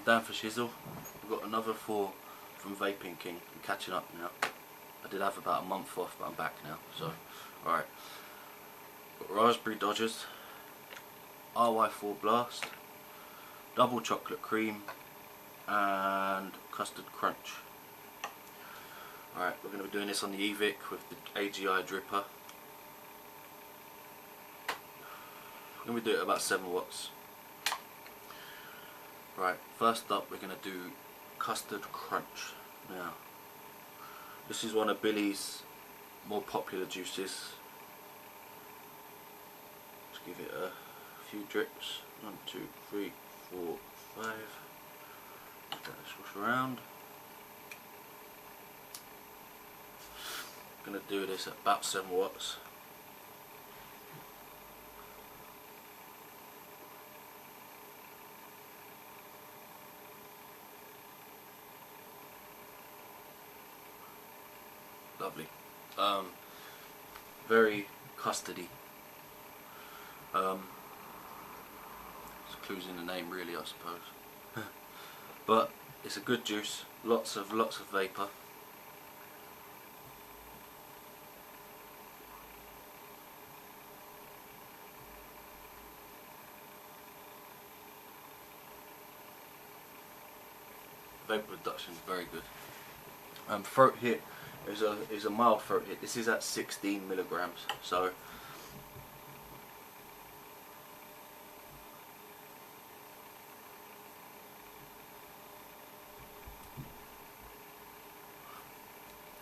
Dan for Shizzle. We've got another 4 from Vaping King. I'm catching up now. I did have about a month off, but I'm back now. So, alright. Got Raspberry Dodgers, RY4 Blast, Double Chocolate Cream, and Custard Crunch. Alright, we're going to be doing this on the EVIC with the AGI dripper. We're going to do it at about 7 watts. Right, first up we're going to do Custard Crunch. Now, this is one of Billy's more popular juices. Let's give it a few drips. 1, 2, 3, 4, 5. Let that swish around. I'm going to do this at about 7 watts. Lovely. Very custardy. There's clues in the name really, I suppose. But it's a good juice. Lots of vapor. Vapor reduction is very good. Throat hit is a mild throat hit. This is at 16 milligrams, so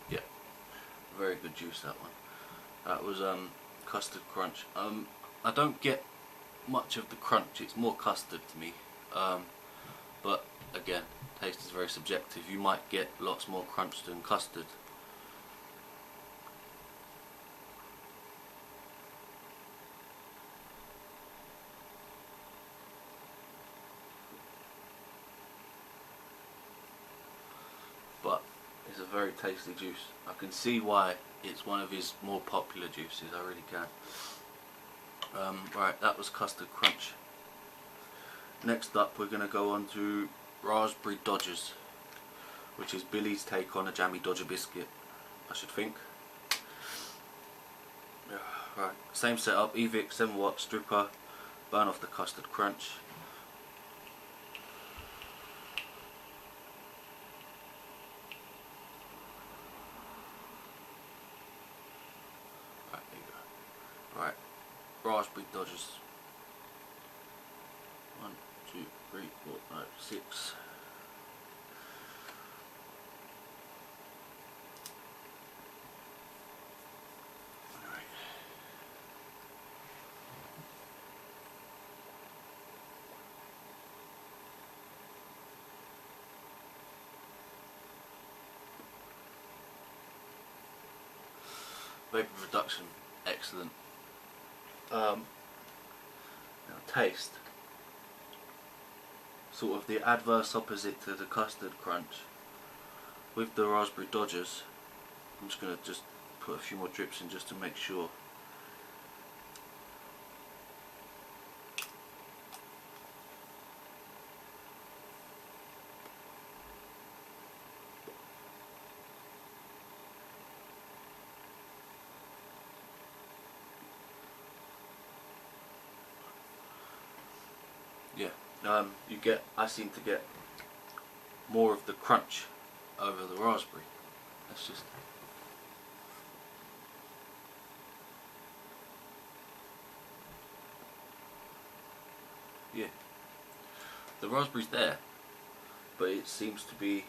yeah, very good juice that one. That was Custard Crunch. I don't get much of the crunch. It's more custard to me. But again, taste is very subjective. You might get lots more crunch than custard. But it's a very tasty juice. I can see why it's one of his more popular juices, I really can. Right, that was Custard Crunch. Next up we're going to go on to Raspberry Dodgers, which is Billy's take on a jammy Dodger biscuit, I should think. Right, same setup, EVIC, 7 watts, dripper, burn off the Custard Crunch. Right, there you go. Right, Raspberry Dodgers. 1, 2, 3, 4, 5, 6. Alright. Vapor reduction, excellent. Now taste. Sort of the adverse opposite to the Custard Crunch. With the Raspberry Dodgers, I'm just going to put a few more drips in just to make sure. Yeah, I seem to get more of the crunch over the raspberry. That's just... yeah. The raspberry's there, but it seems to be...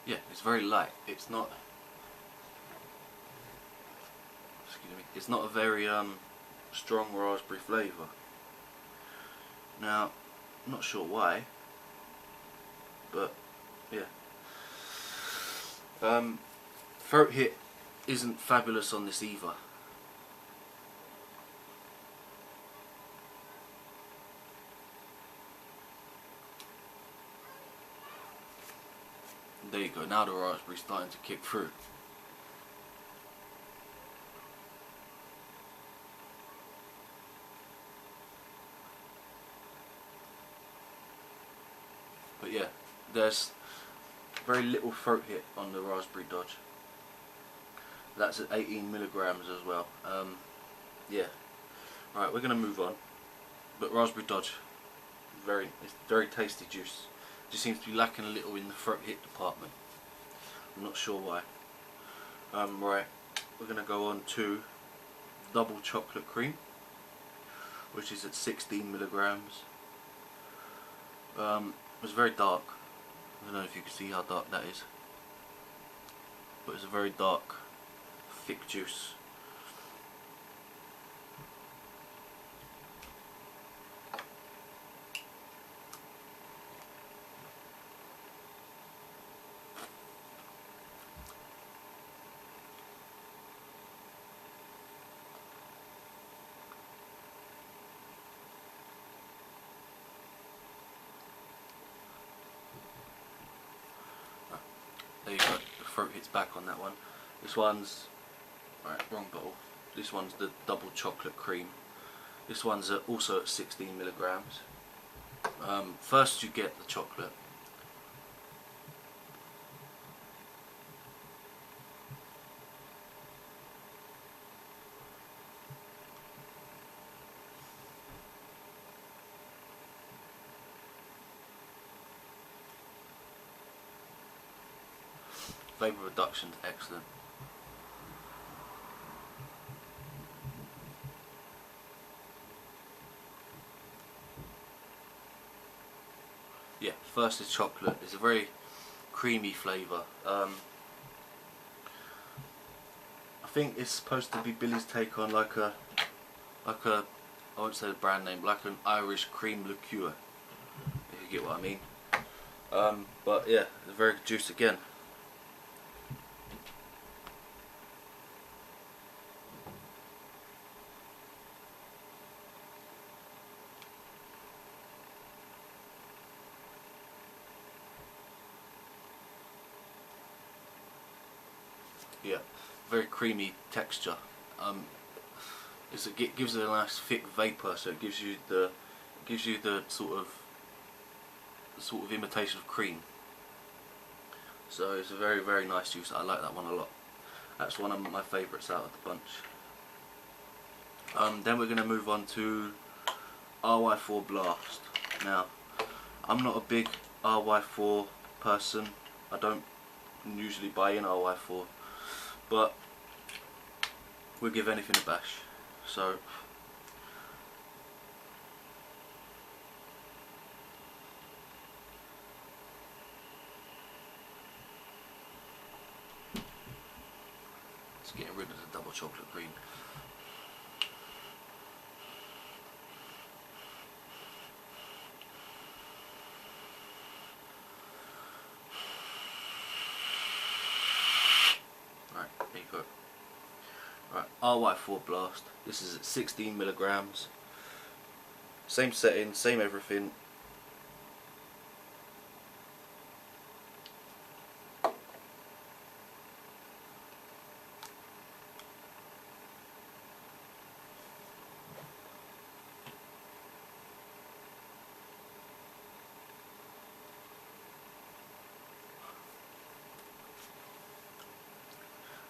yeah, it's very light. It's not... excuse me. It's not a very strong raspberry flavour. Now, I'm not sure why, but yeah. Throat hit isn't fabulous on this either. There you go, now the raspberry's starting to kick through. But yeah, there's very little throat hit on the Raspberry Dodge. That's at 18 milligrams as well. Yeah. Alright, we're going to move on. But Raspberry Dodge, it's very tasty juice. Just seems to be lacking a little in the throat hit department. I'm not sure why. Right, we're going to go on to Double Chocolate Cream, which is at 16 milligrams. It's very dark. I don't know if you can see how dark that is, but it's a very dark, thick juice. There you go, the throat hits back on that one. This one's, alright, wrong bottle. This one's the Double Chocolate Cream. This one's also at 16 milligrams. First you get the chocolate. Flavour reduction's excellent. Yeah, first is chocolate. It's a very creamy flavour. I think it's supposed to be Billy's take on like a I won't say the brand name, like an Irish cream liqueur, if you get what I mean. But yeah, it's very good juice again. Yeah, very creamy texture. It gives it a nice thick vapor, so it gives you the sort of imitation of cream. So it's a very nice juice. I like that one a lot. That's one of my favourites out of the bunch. Then we're going to move on to RY4 Blast. Now, I'm not a big RY4 person. I don't usually buy in RY4. But we'll give anything a bash. So let's get rid of the Double Chocolate Cream. There you go. Right, RY4 Blast. This is at 16 milligrams. Same setting, same everything.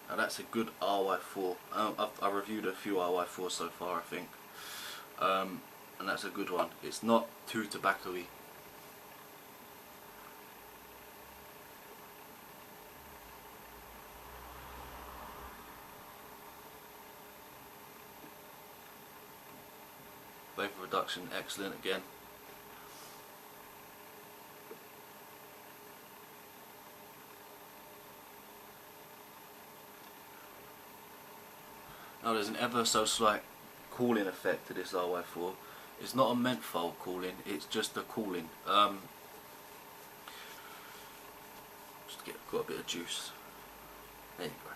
Now that's a good RY4. I've reviewed a few RY4s so far, I think, and that's a good one. It's not too tobacco-y. Vapor reduction, excellent again. Now there's an ever so slight cooling effect to this RY4. It's not a menthol cooling, it's just a cooling. Just got a bit of juice. There you go.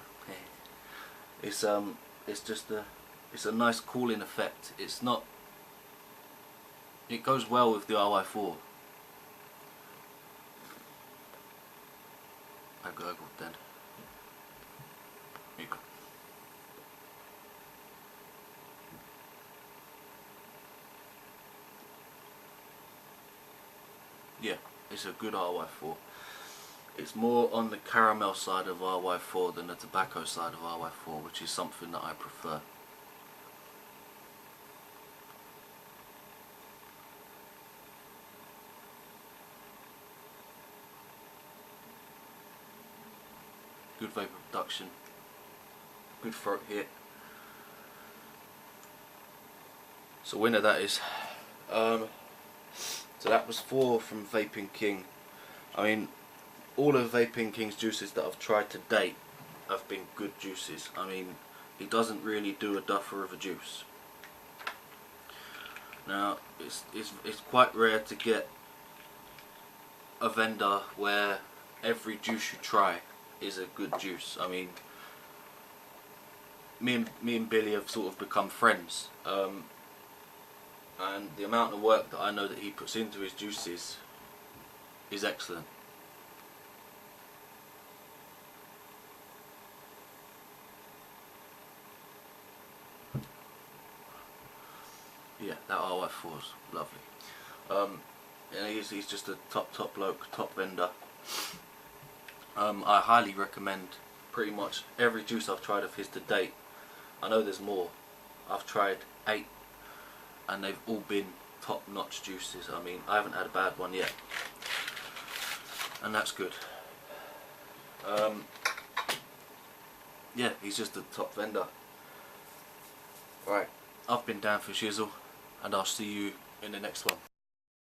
It's a nice cooling effect. It's not. It goes well with the RY4. gurgled then. Here you go. Yeah, it's a good RY4. It's more on the caramel side of RY4 than the tobacco side of RY4, which is something that I prefer. Good vapor production, good throat hit. So winner that is. So that was 4 from Vaping King. I mean, all of Vaping King's juices that I've tried to date have been good juices. I mean, he doesn't really do a duffer of a juice. Now, it's quite rare to get a vendor where every juice you try is a good juice. I mean, me and Billy have sort of become friends, and the amount of work that I know that he puts into his juices is excellent. Yeah, that RY4 is lovely. And he's just a top bloke, top vendor. I highly recommend pretty much every juice I've tried of his to date. I know there's more. I've tried 8 and they've all been top notch juices. I mean, I haven't had a bad one yet, and that's good. Yeah, he's just a top vendor. Right, I've been Dan for Shizzle, and I'll see you in the next one.